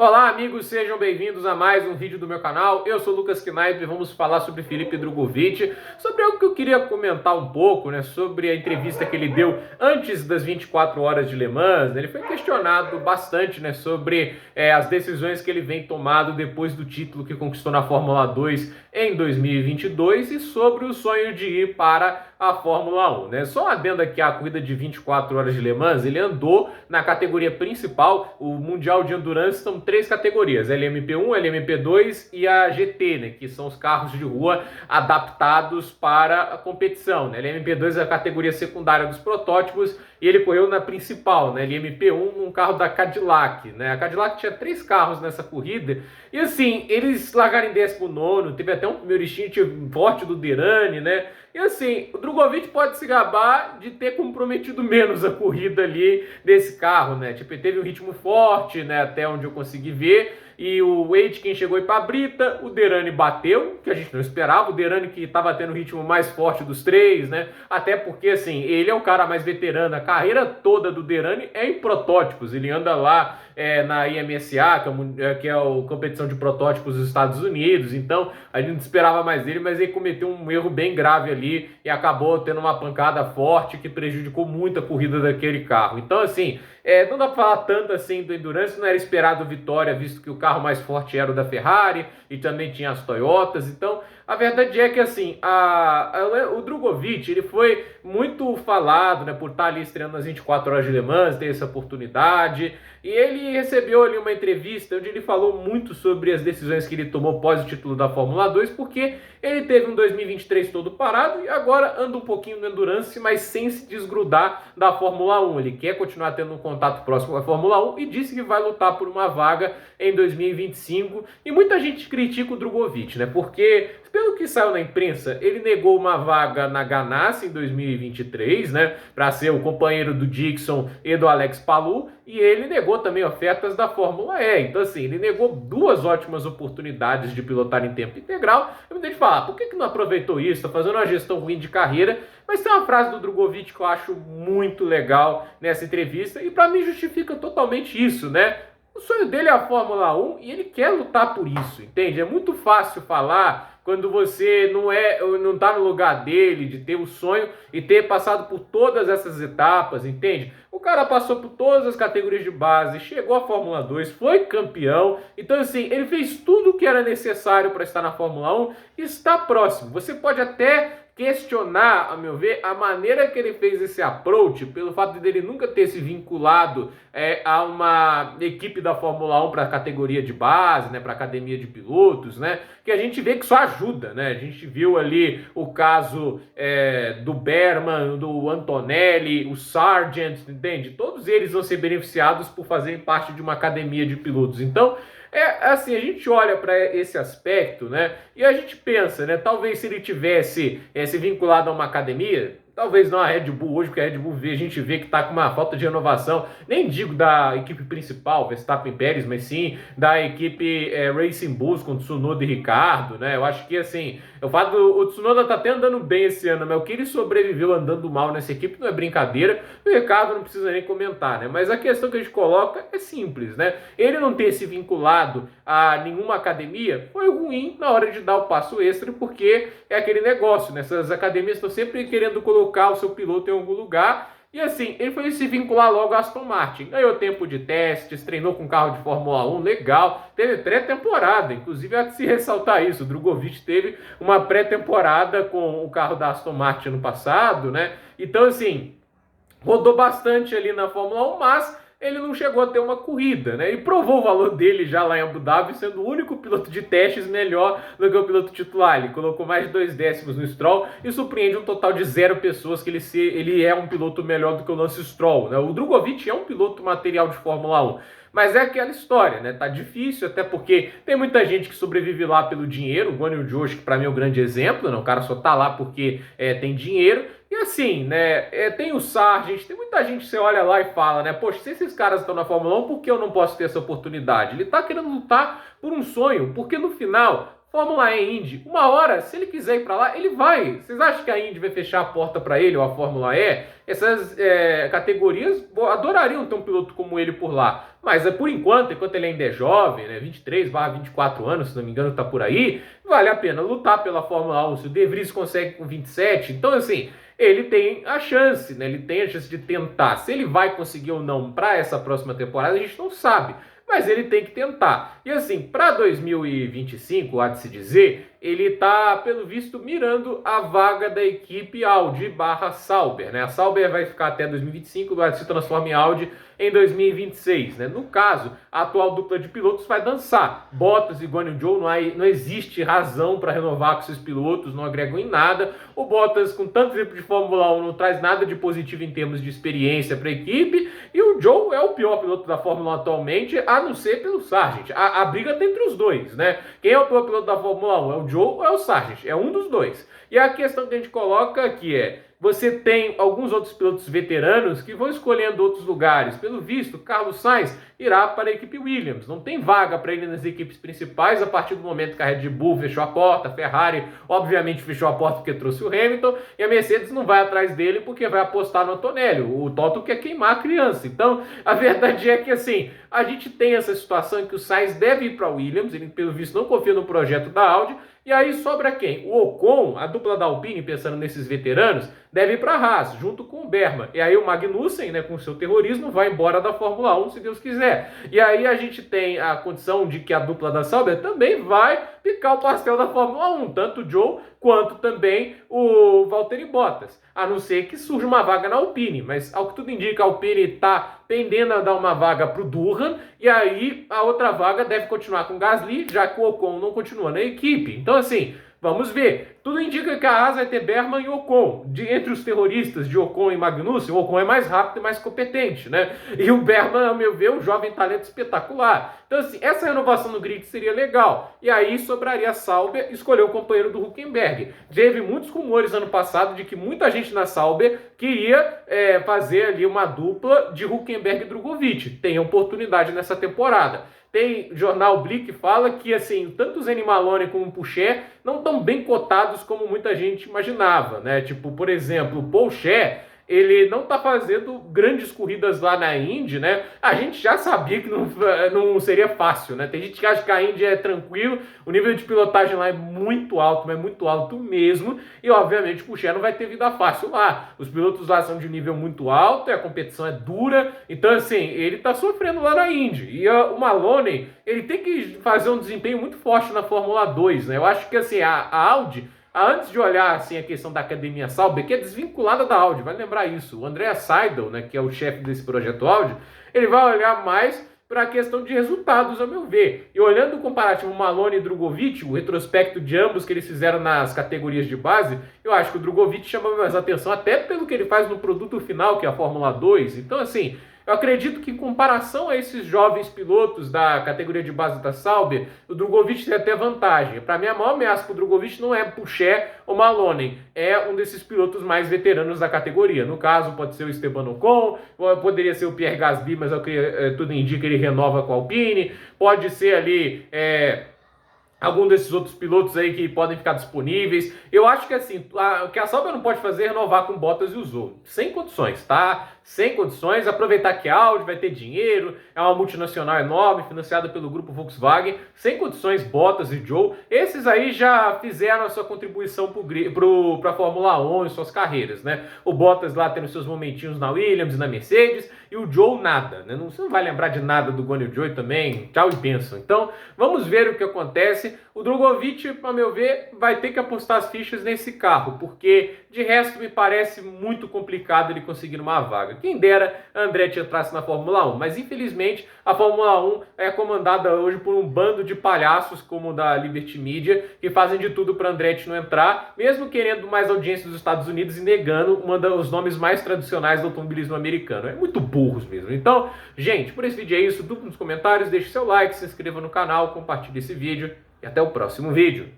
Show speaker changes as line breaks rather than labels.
Olá amigos, sejam bem-vindos a mais um vídeo do meu canal. Eu sou Lucas Knaip e vamos falar sobre Filipe Drugovich, sobre algo que eu queria comentar um pouco, né, sobre a entrevista que ele deu antes das 24 horas de Le Mans. Ele foi questionado bastante, né, sobre as decisões que ele vem tomando depois do título que conquistou na Fórmula 2 em 2022 e sobre o sonho de ir para a Fórmula 1, né? Só adendo aqui a corrida de 24 horas de Le Mans, ele andou na categoria principal, o Mundial de Endurance, são três categorias, LMP1, LMP2 e a GT, né, que são os carros de rua adaptados para a competição, né? LMP2 é a categoria secundária dos protótipos e ele correu na principal, né, LMP1, um carro da Cadillac, né? A Cadillac tinha três carros nessa corrida e assim, eles largaram em 19º, teve até um primeiro stint forte do Derani, né? E assim, o Drugovich pode se gabar de ter comprometido menos a corrida ali desse carro, né? Tipo, ele teve um ritmo forte, né? Até onde eu consegui ver. E o Aitken chegou aí para a brita, o Derani bateu, que a gente não esperava. O Derani que estava tendo o ritmo mais forte dos três, né? Até porque, assim, ele é o cara mais veterano. A carreira toda do Derani é em protótipos. Ele anda lá na IMSA, que é a competição de protótipos dos Estados Unidos. Então, a gente não esperava mais dele, mas ele cometeu um erro bem grave ali e acabou tendo uma pancada forte que prejudicou muito a corrida daquele carro. Então, assim, não dá pra falar tanto assim do Endurance, não era esperado vitória, visto que o carro mais forte era o da Ferrari e também tinha as Toyotas. Então, a verdade é que, assim, o Drugovich, ele foi muito falado, né, por estar ali estreando nas 24 horas de Le Mans, ter essa oportunidade, e ele recebeu ali uma entrevista onde ele falou muito sobre as decisões que ele tomou pós o título da Fórmula 2, porque ele teve um 2023 todo parado e agora anda um pouquinho no Endurance, mas sem se desgrudar da Fórmula 1. Ele quer continuar tendo um contato próximo com a Fórmula 1 e disse que vai lutar por uma vaga em 2025. E muita gente critica o Drugovich, né? Porque, pelo que saiu na imprensa, ele negou uma vaga na Ganassi em 2023, né? Para ser o companheiro do Dixon e do Alex Palou. E ele negou também ofertas da Fórmula E. Então, assim, ele negou duas ótimas oportunidades de pilotar em tempo integral. Eu me deixo falar, por que não aproveitou isso? Está fazendo uma gestão ruim de carreira. Mas tem uma frase do Drugovich que eu acho muito legal nessa entrevista. E para mim justifica totalmente isso, né? O sonho dele é a Fórmula 1 e ele quer lutar por isso, entende? É muito fácil falar quando você não tá no lugar dele, de ter o sonho e ter passado por todas essas etapas, entende? O cara passou por todas as categorias de base, chegou à Fórmula 2, foi campeão. Então, assim, ele fez tudo o que era necessário para estar na Fórmula 1 e está próximo. Você pode até questionar, a meu ver, a maneira que ele fez esse approach, pelo fato dele nunca ter se vinculado a uma equipe da Fórmula 1 para a categoria de base, né, para a academia de pilotos, né, que a gente vê que só ajuda, né? A gente viu ali o caso do Berman, do Antonelli, o Sargent, entende? Todos eles vão ser beneficiados por fazerem parte de uma academia de pilotos. Então, assim, a gente olha para esse aspecto, né? E a gente pensa, né? Talvez se ele tivesse se vinculado a uma academia, talvez não a Red Bull hoje, porque a Red Bull a gente vê que está com uma falta de renovação, nem digo da equipe principal, Verstappen e Pérez, mas sim da equipe Racing Bulls com Tsunoda e Ricardo, né? Eu acho que, assim, o fato o Tsunoda tá até andando bem esse ano, mas o que ele sobreviveu andando mal nessa equipe não é brincadeira, o Ricardo não precisa nem comentar, né? Mas a questão que a gente coloca é simples, né? Ele não ter se vinculado a nenhuma academia foi ruim na hora de dar o passo extra, porque é aquele negócio, né? Essas academias estão sempre querendo colocar o seu piloto em algum lugar. E assim, ele foi se vincular logo a Aston Martin. Ganhou tempo de testes, treinou com carro de Fórmula 1, legal. Teve pré-temporada, inclusive há de se ressaltar isso. O Drugovich teve uma pré-temporada com o carro da Aston Martin no passado, né? Então assim, rodou bastante ali na Fórmula 1, mas ele não chegou a ter uma corrida, né? Ele provou o valor dele já lá em Abu Dhabi, sendo o único piloto de testes melhor do que o piloto titular. Ele colocou mais de 2 décimos no Stroll e surpreende um total de 0 pessoas que ele é um piloto melhor do que o Lance Stroll, né? O Drugovich é um piloto material de Fórmula 1. Mas é aquela história, né? Tá difícil, até porque tem muita gente que sobrevive lá pelo dinheiro. O Guan Yu Zhou, que pra mim é um grande exemplo, né? O cara só tá lá porque tem dinheiro. E assim, né, tem o Sargent, tem muita gente que você olha lá e fala, né, poxa, se esses caras estão na Fórmula 1, por que eu não posso ter essa oportunidade? Ele tá querendo lutar por um sonho, porque no final, Fórmula E Indy, uma hora, se ele quiser ir para lá, ele vai. Vocês acham que a Indy vai fechar a porta para ele ou a Fórmula E? Essas categorias adorariam ter um piloto como ele por lá. Mas por enquanto ele ainda é jovem, né, 23/24 anos, se não me engano, está por aí, vale a pena lutar pela Fórmula 1. Se o De Vries consegue com 27, então assim, ele tem a chance, né? Ele tem a chance de tentar. Se ele vai conseguir ou não para essa próxima temporada, a gente não sabe. Mas ele tem que tentar. E assim, para 2025, há de se dizer, ele está, pelo visto, mirando a vaga da equipe Audi/Sauber, né? A Sauber vai ficar até 2025, vai se transformar em Audi em 2026, né? No caso, a atual dupla de pilotos vai dançar. Bottas e Guan Yu Zhou, não existe razão para renovar com esses pilotos, não agregam em nada. O Bottas, com tanto tempo de Fórmula 1, não traz nada de positivo em termos de experiência para a equipe. E o Zhou é o pior piloto da Fórmula 1 atualmente, a não ser pelo Sargent. A briga está entre os dois, né? Quem é o pior piloto da Fórmula 1? É o Zhou ou é o Sargent? É um dos dois. E a questão que a gente coloca aqui é: você tem alguns outros pilotos veteranos que vão escolhendo outros lugares. Pelo visto, Carlos Sainz irá para a equipe Williams. Não tem vaga para ele nas equipes principais a partir do momento que a Red Bull fechou a porta, a Ferrari obviamente fechou a porta porque trouxe o Hamilton, e a Mercedes não vai atrás dele porque vai apostar no Antonelli. O Toto quer queimar a criança. Então, a verdade é que assim, a gente tem essa situação em que o Sainz deve ir para a Williams, ele pelo visto não confia no projeto da Audi. E aí sobra quem? O Ocon, a dupla da Alpine, pensando nesses veteranos, deve ir para a Haas, junto com o Berman. E aí o Magnussen, né, com seu terrorismo, vai embora da Fórmula 1, se Deus quiser. E aí a gente tem a condição de que a dupla da Sauber também vai picar o pastel da Fórmula 1, tanto o Zhou quanto também o Valtteri Bottas. A não ser que surja uma vaga na Alpine, mas ao que tudo indica, a Alpine está pendendo a dar uma vaga para o Durham, e aí a outra vaga deve continuar com o Gasly, já que o Ocon não continua na equipe. Então assim, vamos ver. Tudo indica que a Haas vai ter Berman e Ocon. Entre os terroristas de Ocon e Magnussen, o Ocon é mais rápido e mais competente, né? E o Berman, ao meu ver, é um jovem talento espetacular. Então, assim, essa renovação no grid seria legal. E aí sobraria a Sauber escolher o companheiro do Hülkenberg. Teve muitos rumores ano passado de que muita gente na Sauber queria fazer ali uma dupla de Hülkenberg e Drugovich. Tem oportunidade nessa temporada. Tem jornal Blick que fala que assim, tanto o Zeni Maloney como o Pourchaire não estão bem cotados como muita gente imaginava, né? Tipo, por exemplo, o Pourchaire, ele não está fazendo grandes corridas lá na Indy, né? A gente já sabia que não seria fácil, né? Tem gente que acha que a Indy é tranquilo, o nível de pilotagem lá é muito alto, mas é muito alto mesmo, e obviamente o Pourchaire não vai ter vida fácil lá. Os pilotos lá são de nível muito alto, e a competição é dura, então assim, ele está sofrendo lá na Indy. E o Maloney, ele tem que fazer um desempenho muito forte na Fórmula 2, né? Eu acho que assim, a Audi, antes de olhar assim, a questão da Academia Sauber, que é desvinculada da Audi, vai lembrar isso. O Andrea Seidel, né, que é o chefe desse projeto Audi, ele vai olhar mais para a questão de resultados, ao meu ver. E olhando o comparativo Maloney e Drugovich, o retrospecto de ambos que eles fizeram nas categorias de base, eu acho que o Drugovich chama mais atenção, até pelo que ele faz no produto final, que é a Fórmula 2. Então, assim, eu acredito que em comparação a esses jovens pilotos da categoria de base da Sauber, o Drugovich tem até vantagem. Para mim, a maior ameaça para o Drugovich não é Pourchaire ou Maloney, é um desses pilotos mais veteranos da categoria. No caso, pode ser o Esteban Ocon, poderia ser o Pierre Gasly, mas é o que tudo indica, ele renova com a Alpine, pode ser ali algum desses outros pilotos aí que podem ficar disponíveis. Eu acho que assim, o que a Sauber não pode fazer é renovar com Bottas e o Zhou. Sem condições, tá? Sem condições. Aproveitar que a Audi vai ter dinheiro, é uma multinacional enorme, financiada pelo grupo Volkswagen. Sem condições, Bottas e Zhou. Esses aí já fizeram a sua contribuição para a Fórmula 1 em suas carreiras, né? O Bottas lá tendo seus momentinhos na Williams e na Mercedes, e o Zhou nada, né? Você não vai lembrar de nada do Guan Yu Zhou também, tchau e benção. Então, vamos ver o que acontece. O Drugovich, a meu ver, vai ter que apostar as fichas nesse carro, porque de resto me parece muito complicado ele conseguir uma vaga. Quem dera Andretti entrasse na Fórmula 1, mas infelizmente a Fórmula 1 é comandada hoje por um bando de palhaços como o da Liberty Media, que fazem de tudo para Andretti não entrar, mesmo querendo mais audiência dos Estados Unidos e negando um dos nomes mais tradicionais do automobilismo americano. É muito burros mesmo. Então, gente, por esse vídeo é isso. Duplo nos comentários, deixe seu like, se inscreva no canal, compartilhe esse vídeo e até o próximo vídeo.